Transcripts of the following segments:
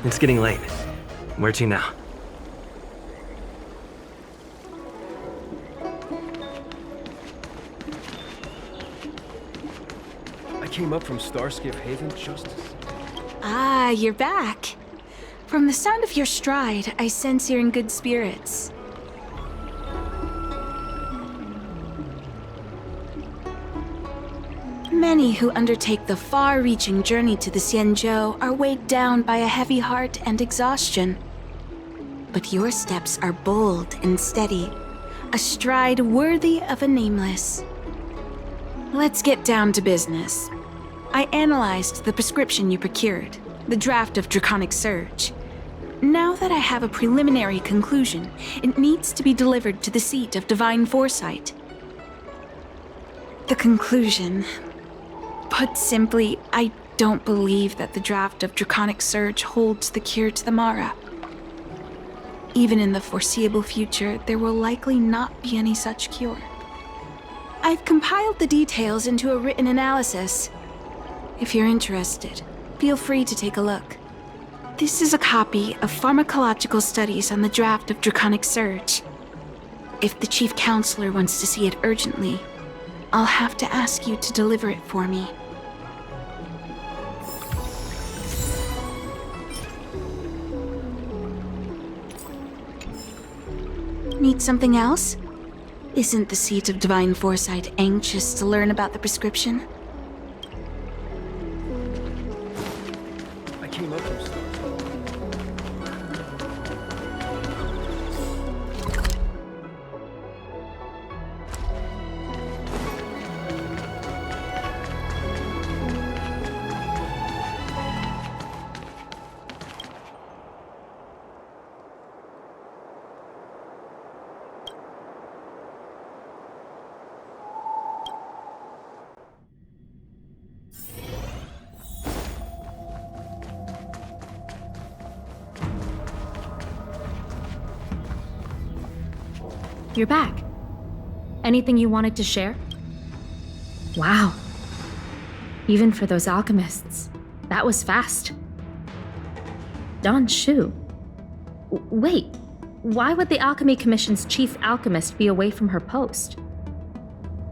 It's getting late. Where to now? I came up from Starskip Haven just... Ah, you're back. From the sound of your stride, I sense you're in good spirits. Many who undertake the far-reaching journey to the Xianzhou are weighed down by a heavy heart and exhaustion. But your steps are bold and steady, a stride worthy of a nameless. Let's get down to business. I analyzed the prescription you procured, the draft of Draconic Surge. Now that I have a preliminary conclusion, it needs to be delivered to the seat of Divine Foresight. The conclusion... Put simply, I don't believe that the draft of Draconic Surge holds the cure to the Mara. Even in the foreseeable future, there will likely not be any such cure. I've compiled the details into a written analysis. If you're interested, feel free to take a look. This is a copy of pharmacological studies on the draft of Draconic Surge. If the Chief Counselor wants to see it urgently, I'll have to ask you to deliver it for me. Need something else? Isn't the seat of Divine Foresight anxious to learn about the prescription? I came up from Starskip. You're back. Anything you wanted to share? Wow. Even for those alchemists, that was fast. Don Shu. Wait, why would the Alchemy Commission's chief alchemist be away from her post?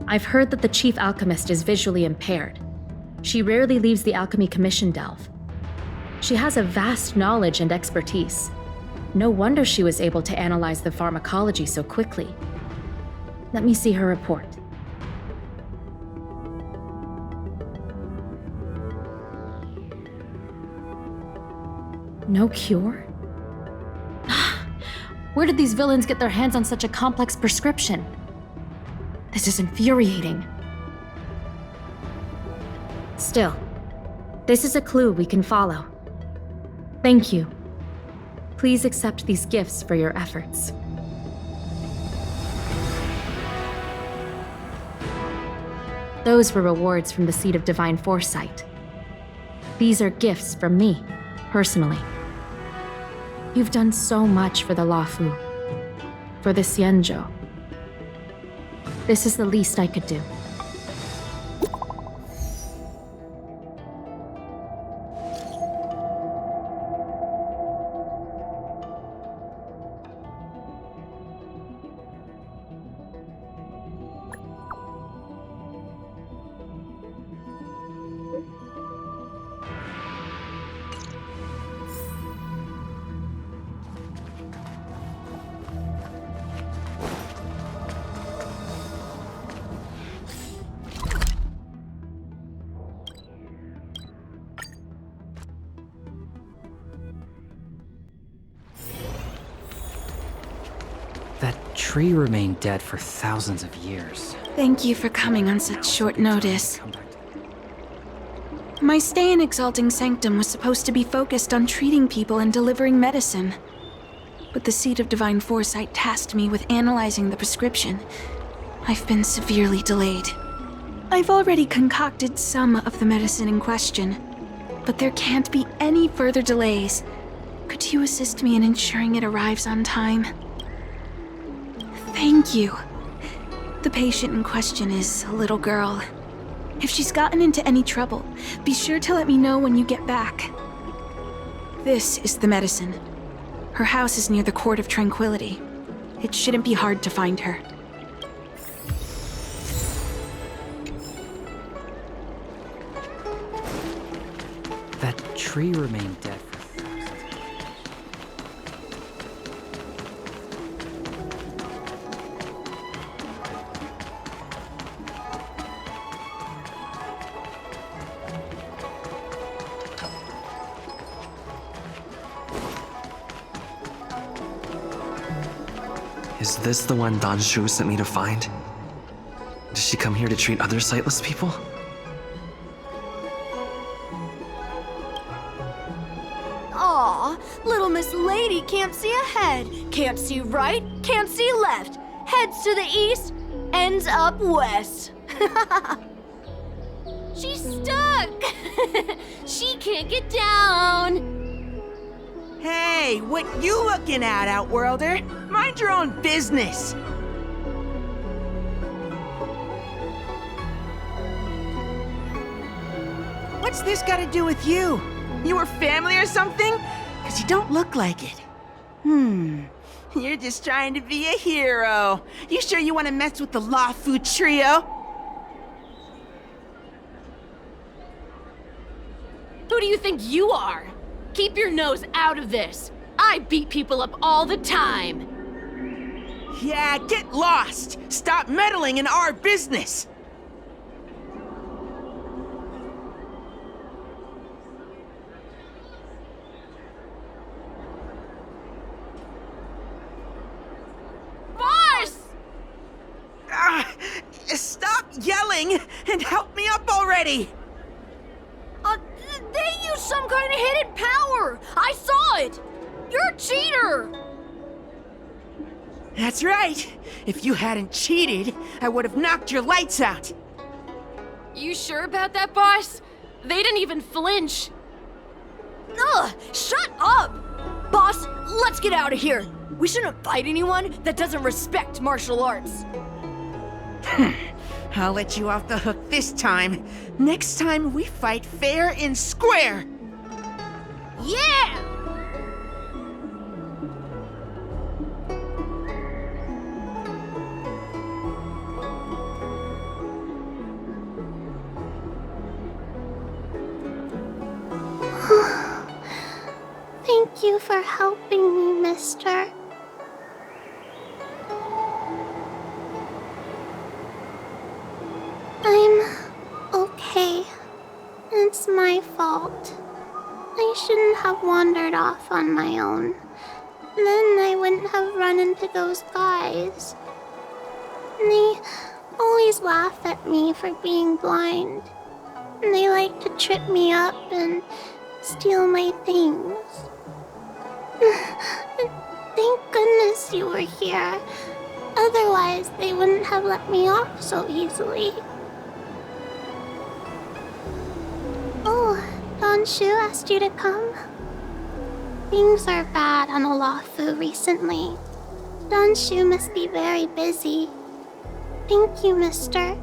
I've heard that the chief alchemist is visually impaired. She rarely leaves the Alchemy Commission delve. She has a vast knowledge and expertise. No wonder she was able to analyze the pharmacology so quickly. Let me see her report. No cure? Where did these villains get their hands on such a complex prescription? This is infuriating. Still, this is a clue we can follow. Thank you. Please accept these gifts for your efforts. Those were rewards from the Seed of Divine Foresight. These are gifts from me, personally. You've done so much for the Luofu, for the Xianzhou. This is the least I could do. That tree remained dead for thousands of years. Thank you for coming on such short notice. Come back to- My stay in Exalting Sanctum was supposed to be focused on treating people and delivering medicine. But the Seed of Divine Foresight tasked me with analyzing the prescription. I've been severely delayed. I've already concocted some of the medicine in question, but there can't be any further delays. Could you assist me in ensuring it arrives on time? Thank you. The patient in question is a little girl. If she's gotten into any trouble, be sure to let me know when you get back. This is the medicine. Her house is near the Court of Tranquility. It shouldn't be hard to find her. That tree remained dead for thousands of years. Is this the one Dan Shu sent me to find? Does she come here to treat other sightless people? Aw, little Miss Lady can't see ahead, can't see right, can't see left. Heads to the east, ends up west. She's stuck! She can't get down. Hey, what you looking at, Outworlder? Mind your own business! What's this got to do with you? You were family or something? 'Cause you don't look like it. You're just trying to be a hero. You sure you want to mess with the Luofu trio? Who do you think you are? Keep your nose out of this. I beat people up all the time. Yeah, get lost! Stop meddling in our business! Boss! Stop yelling and help me up already! They used some kind of hidden power! I saw it! You're a cheater! That's right! If you hadn't cheated, I would have knocked your lights out! You sure about that, boss? They didn't even flinch. Ugh! Shut up! Boss, let's get out of here! We shouldn't fight anyone that doesn't respect martial arts. I'll let you off the hook this time. Next time we fight fair and square! Yeah! Thank you for helping me, mister. I'm okay. It's my fault. I shouldn't have wandered off on my own. Then I wouldn't have run into those guys. They always laugh at me for being blind. They like to trip me up and steal my things. Thank goodness you were here. Otherwise, they wouldn't have let me off so easily. Don Shu asked you to come? Things are bad on Olafu recently. Don Shu must be very busy. Thank you, mister.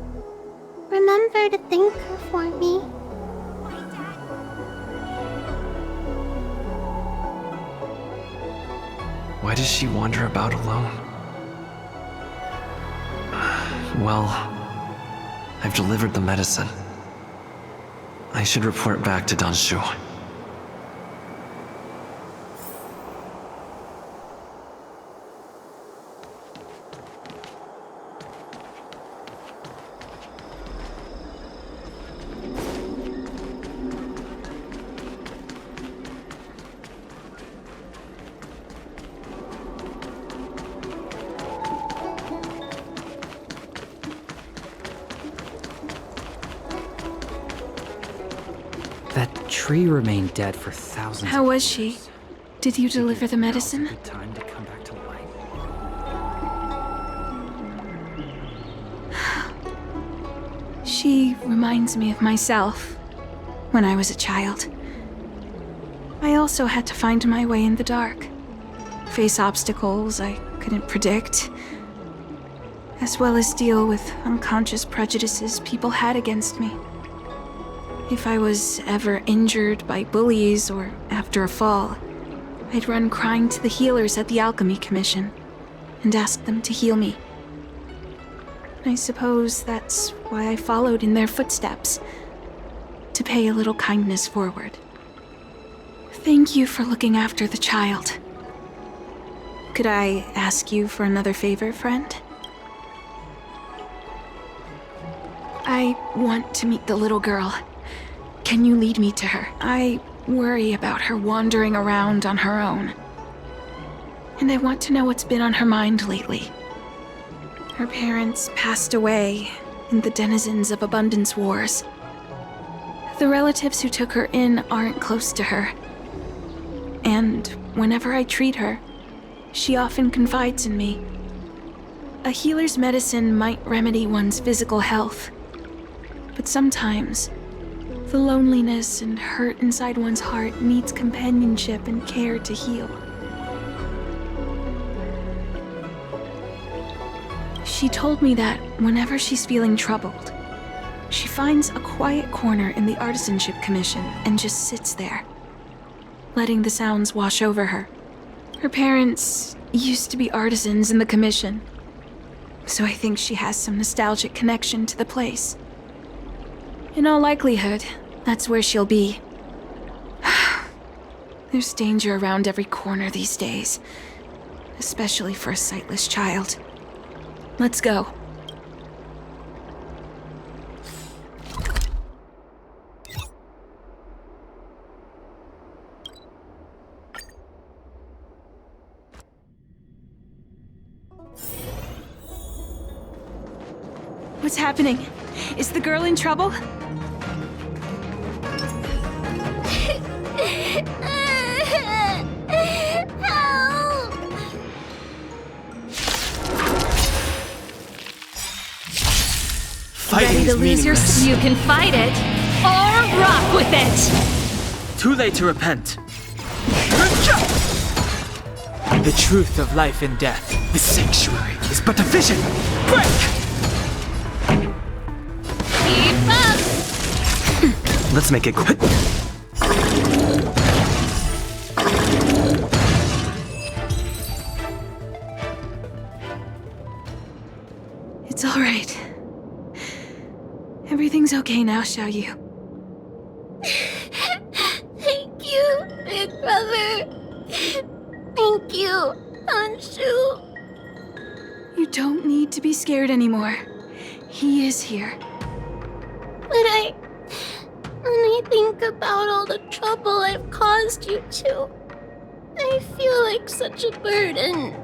Remember to thank her for me. Why does she wander about alone? Well, I've delivered the medicine. I should report back to Danshu. That tree remained dead for thousands How of was she? years. Did you deliver the medicine? Good time to come back to life. She reminds me of myself when I was a child. I also had to find my way in the dark, face obstacles I couldn't predict, as well as deal with unconscious prejudices people had against me. If I was ever injured by bullies or after a fall, I'd run crying to the healers at the Alchemy Commission and ask them to heal me. I suppose that's why I followed in their footsteps, to pay a little kindness forward. Thank you for looking after the child. Could I ask you for another favor, friend? I want to meet the little girl. Can you lead me to her? I worry about her wandering around on her own. And I want to know what's been on her mind lately. Her parents passed away in the denizens of Abundance Wars. The relatives who took her in aren't close to her. And whenever I treat her, she often confides in me. A healer's medicine might remedy one's physical health, but sometimes the loneliness and hurt inside one's heart needs companionship and care to heal. She told me that whenever she's feeling troubled, she finds a quiet corner in the Artisanship Commission and just sits there, letting the sounds wash over her. Her parents used to be artisans in the Commission, so I think she has some nostalgic connection to the place. In all likelihood, that's where she'll be. There's danger around every corner these days, especially for a sightless child. Let's go. What's happening? Is the girl in trouble? Help! Fighting Ready to is lose your meaningless. You can fight it, or rock with it! Too late to repent. The truth of life and death. The sanctuary is but a vision. Break! Keep up! Let's make it quick. It's all right. Everything's okay now, Xiaoyu. Thank you, big brother. Thank you, Anshu. You don't need to be scared anymore. He is here. When I think about all the trouble I've caused you two, I feel like such a burden.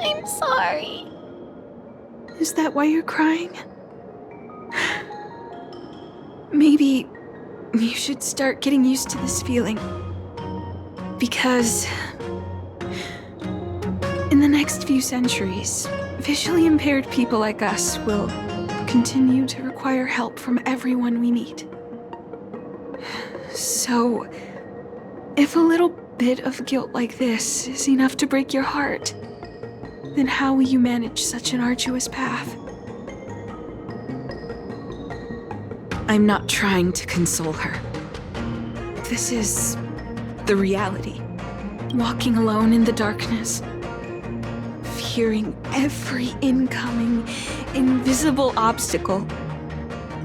I'm sorry. Is that why you're crying? Maybe you should start getting used to this feeling. Because in the next few centuries, visually impaired people like us will continue to require help from everyone we meet. So, if a little bit of guilt like this is enough to break your heart, then how will you manage such an arduous path? I'm not trying to console her. This is the reality. Walking alone in the darkness, fearing every incoming, invisible obstacle,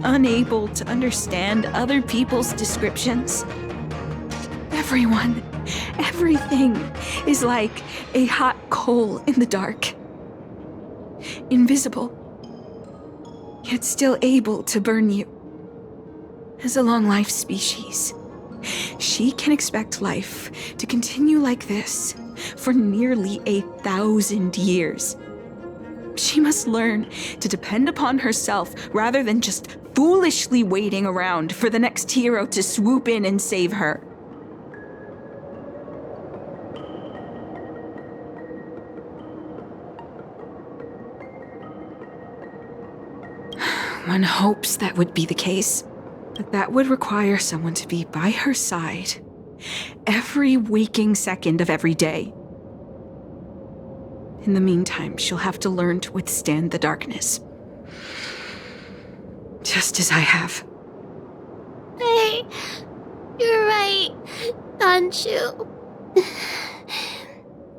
unable to understand other people's descriptions. Everyone, everything is like a hot coal in the dark. Invisible, yet still able to burn you. As a long-life species, she can expect life to continue like this for nearly 1,000 years. She must learn to depend upon herself rather than just foolishly waiting around for the next hero to swoop in and save her. One hopes that would be the case, but that would require someone to be by her side every waking second of every day. In the meantime, she'll have to learn to withstand the darkness. Just as I have. Hey, you're right, Danshu.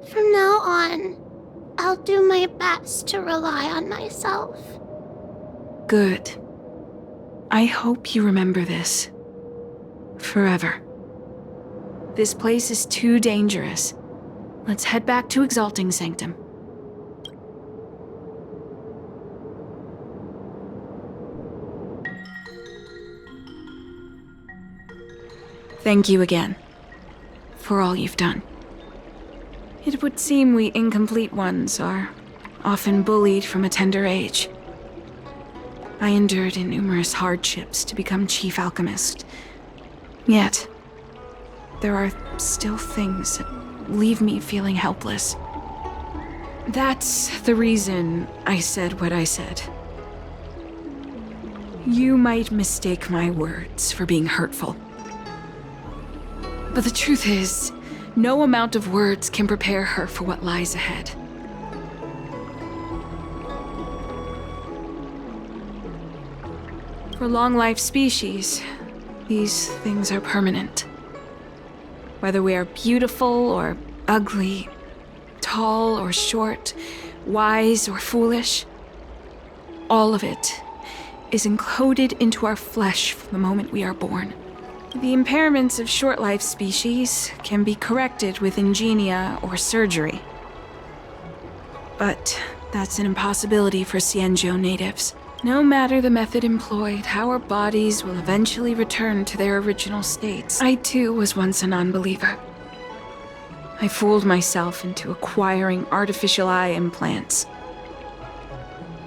From now on, I'll do my best to rely on myself. Good. I hope you remember this. Forever. This place is too dangerous. Let's head back to Exalting Sanctum. Thank you again for all you've done. It would seem we incomplete ones are often bullied from a tender age. I endured numerous hardships to become Chief Alchemist. Yet, there are still things that leave me feeling helpless. That's the reason I said what I said. You might mistake my words for being hurtful. But the truth is, no amount of words can prepare her for what lies ahead. For long-life species, these things are permanent. Whether we are beautiful or ugly, tall or short, wise or foolish, all of it is encoded into our flesh from the moment we are born. The impairments of short-life species can be corrected with ingenia or surgery. But that's an impossibility for Xianzhou natives. No matter the method employed, our bodies will eventually return to their original states. I too was once a non-believer. I fooled myself into acquiring artificial eye implants.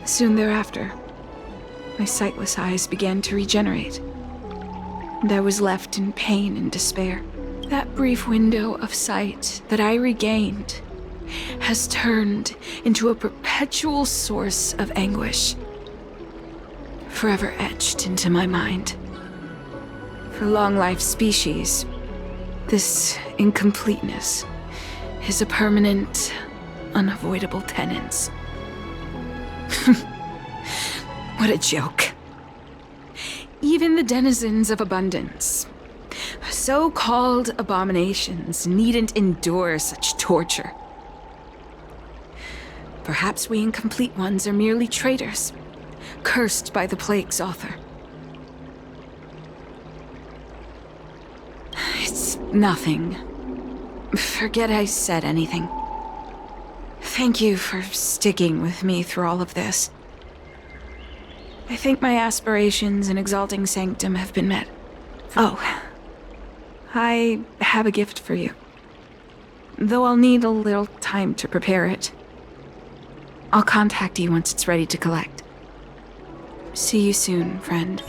Soon thereafter, my sightless eyes began to regenerate, and I was left in pain and despair. That brief window of sight that I regained has turned into a perpetual source of anguish, forever etched into my mind. For long-life species, this incompleteness is a permanent, unavoidable tenance. What a joke. Even the denizens of abundance, so-called abominations, needn't endure such torture. Perhaps we incomplete ones are merely traitors, cursed by the plague's author. It's nothing. Forget I said anything. Thank you for sticking with me through all of this. I think my aspirations in Exalting Sanctum have been met. Oh, I have a gift for you. Though I'll need a little time to prepare it. I'll contact you once it's ready to collect. See you soon, friend.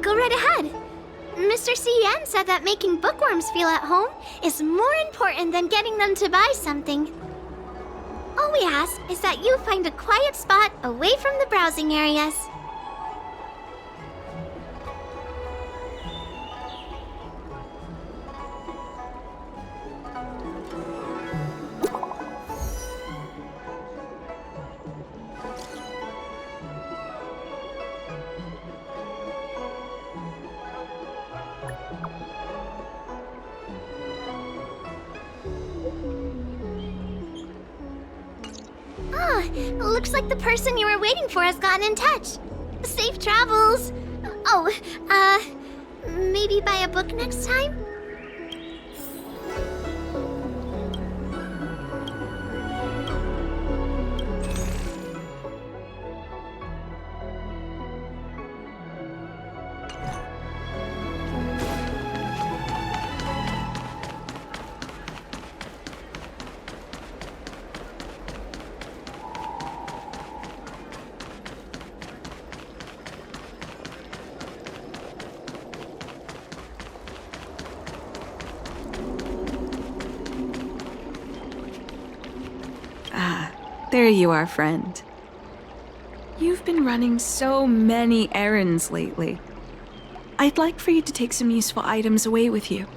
go right ahead. Mr. CN said that making bookworms feel at home is more important than getting them to buy something. All we ask is that you find a quiet spot away from the browsing areas. Looks like the person you were waiting for has gotten in touch. Safe travels. Oh, maybe buy a book next time? There you are, friend. You've been running so many errands lately. I'd like for you to take some useful items away with you.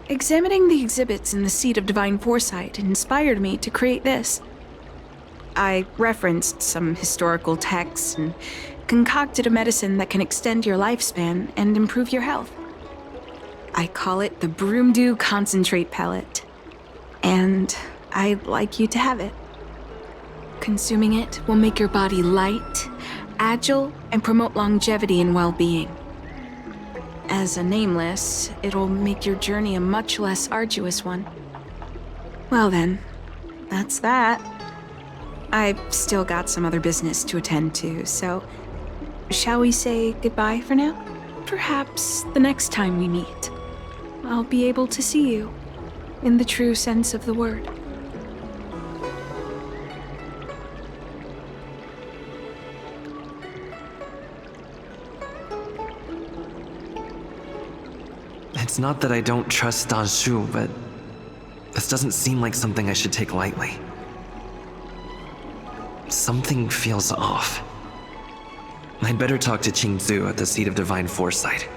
Examining the exhibits in the Seat of Divine Foresight inspired me to create this. I referenced some historical texts and concocted a medicine that can extend your lifespan and improve your health. I call it the Broomdew Concentrate Pellet, and I'd like you to have it. Consuming it will make your body light, agile, and promote longevity and well-being. As a nameless, it'll make your journey a much less arduous one. Well then, that's that. I've still got some other business to attend to, so shall we say goodbye for now? Perhaps the next time we meet, I'll be able to see you, in the true sense of the word. It's not that I don't trust Danshu, but this doesn't seem like something I should take lightly. Something feels off. I'd better talk to Qingzu at the Seat of Divine Foresight.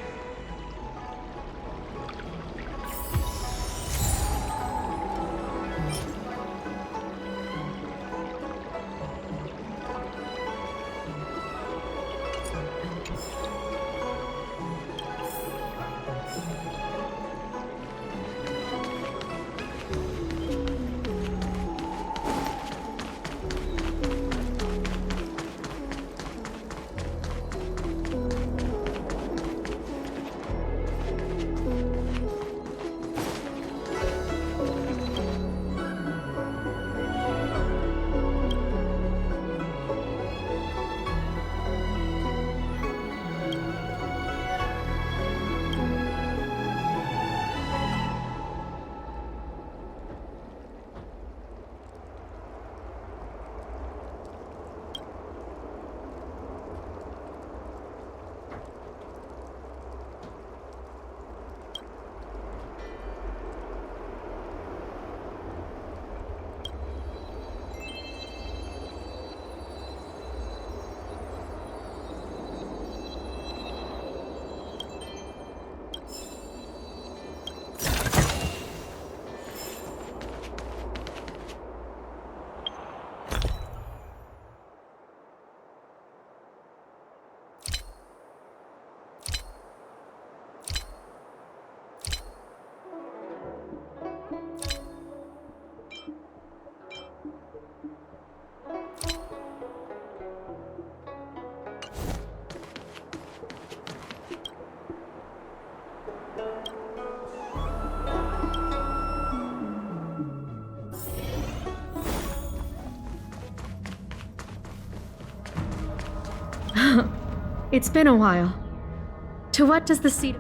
It's been a while. To what does the seat...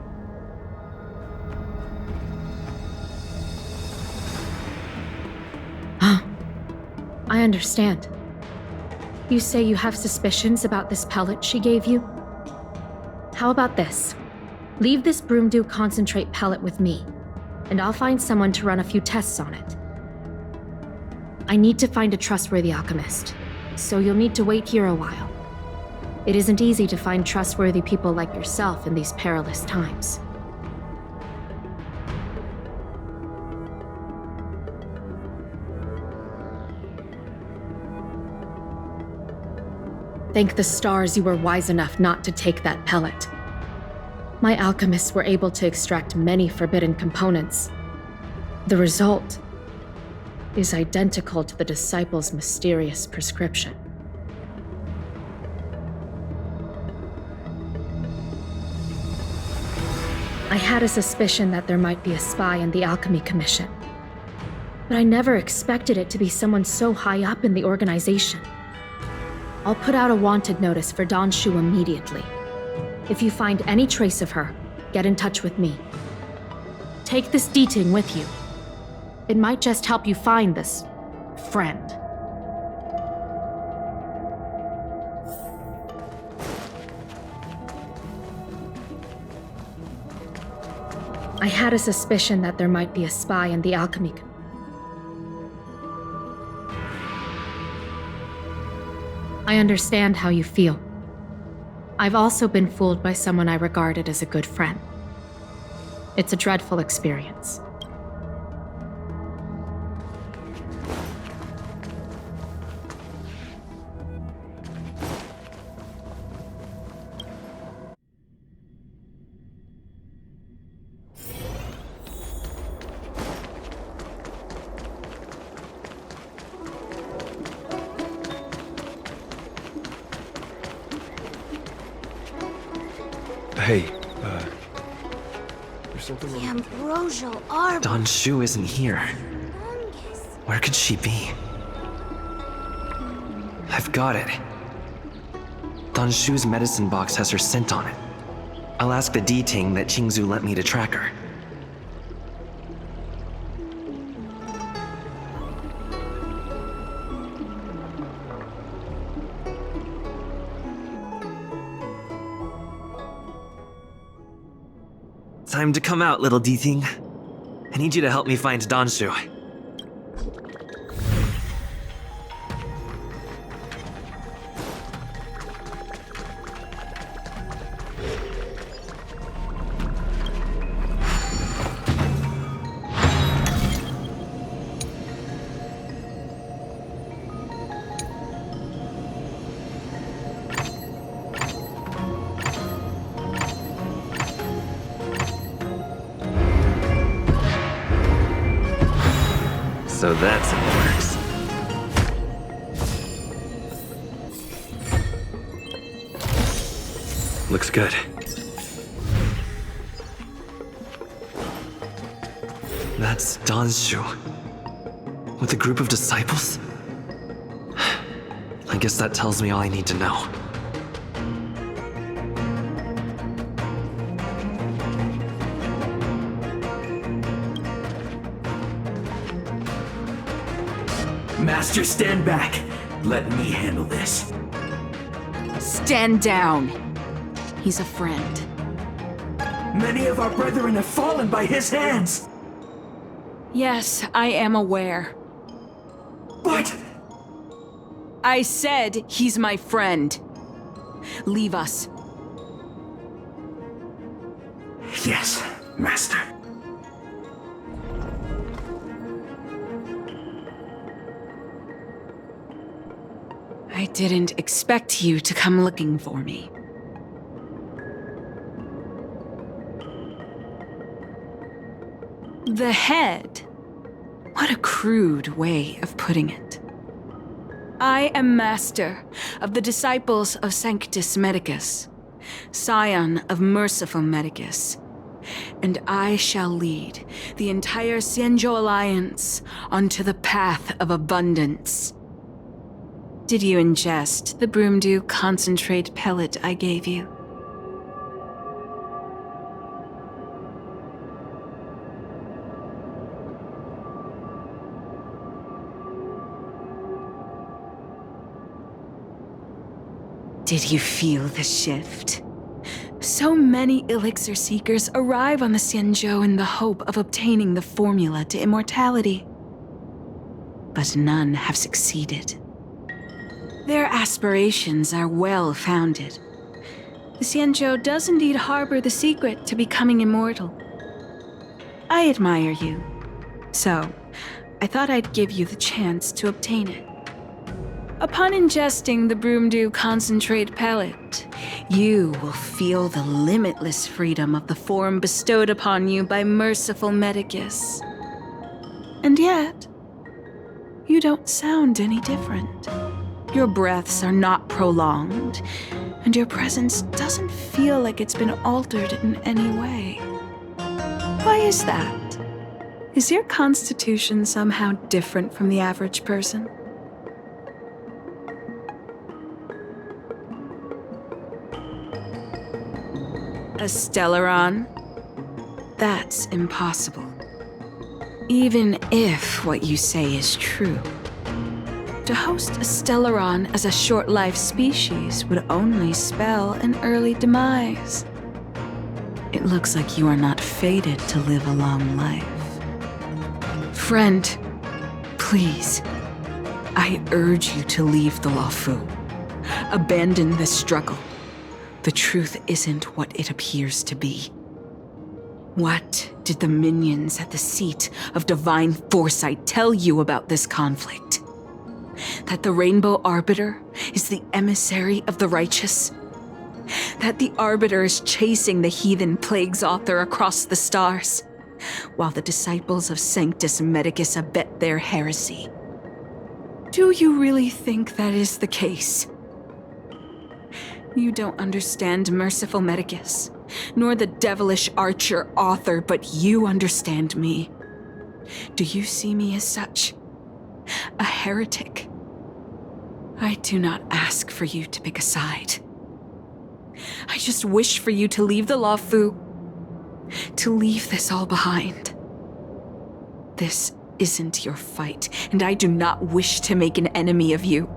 I understand. You say you have suspicions about this pellet she gave you? How about this? Leave this broomdew concentrate pellet with me, and I'll find someone to run a few tests on it. I need to find a trustworthy alchemist, so you'll need to wait here a while. It isn't easy to find trustworthy people like yourself in these perilous times. Thank the stars you were wise enough not to take that pellet. My alchemists were able to extract many forbidden components. The result is identical to the disciples' mysterious prescription. I had a suspicion that there might be a spy in the Alchemy Commission, but I never expected it to be someone so high up in the organization. I'll put out a wanted notice for Don Shu immediately. If you find any trace of her, get in touch with me. Take this D-Ting with you. It might just help you find this friend. I had a suspicion that there might be a spy in the Alchemy Commission. I understand how you feel. I've also been fooled by someone I regarded as a good friend. It's a dreadful experience. Hey, there's something The wrong. ambrosial arbor. Don Shu isn't here. Fungus. Where could she be? I've got it. Don Shu's medicine box has her scent on it. I'll ask the D-Ting that Qingzu lent me to track her. Time to come out, little D-Ting. I need you to help me find Don Shu. So that's how it works. Looks good. That's Don Shu. With a group of disciples? I guess that tells me all I need to know. Master, stand back. Let me handle this. Stand down. He's a friend. Many of our brethren have fallen by his hands. Yes, I am aware. But I said he's my friend. Leave us. yes, Master. I didn't expect you to come looking for me. The head. What a crude way of putting it. I am master of the disciples of Sanctus Medicus, scion of merciful Medicus, and I shall lead the entire Xianzhou Alliance onto the path of abundance. Did you ingest the broomdew concentrate pellet I gave you? Did you feel the shift? So many elixir seekers arrive on the Xianzhou in the hope of obtaining the formula to immortality. But none have succeeded. Their aspirations are well founded. The Xianzhou does indeed harbor the secret to becoming immortal. I admire you, so I thought I'd give you the chance to obtain it. Upon ingesting the Broomdew concentrate pellet, you will feel the limitless freedom of the form bestowed upon you by merciful Medicus. And yet, you don't sound any different. Your breaths are not prolonged, and your presence doesn't feel like it's been altered in any way. Why is that? Is your constitution somehow different from the average person? A Stellaron? That's impossible. Even if what you say is true. To host a Stellaron as a short-life species would only spell an early demise. It looks like you are not fated to live a long life. Friend, please, I urge you to leave the Luofu. Abandon this struggle. The truth isn't what it appears to be. What did the minions at the seat of divine foresight tell you about this conflict? That the Rainbow Arbiter is the emissary of the righteous? That the Arbiter is chasing the heathen plague's author across the stars, while the disciples of Sanctus Medicus abet their heresy? Do you really think that is the case? You don't understand Merciful Medicus, nor the devilish archer author, but you understand me. Do you see me as such? A heretic? I do not ask for you to pick a side. I just wish for you to leave the Luofu, to leave this all behind. This isn't your fight, and I do not wish to make an enemy of you.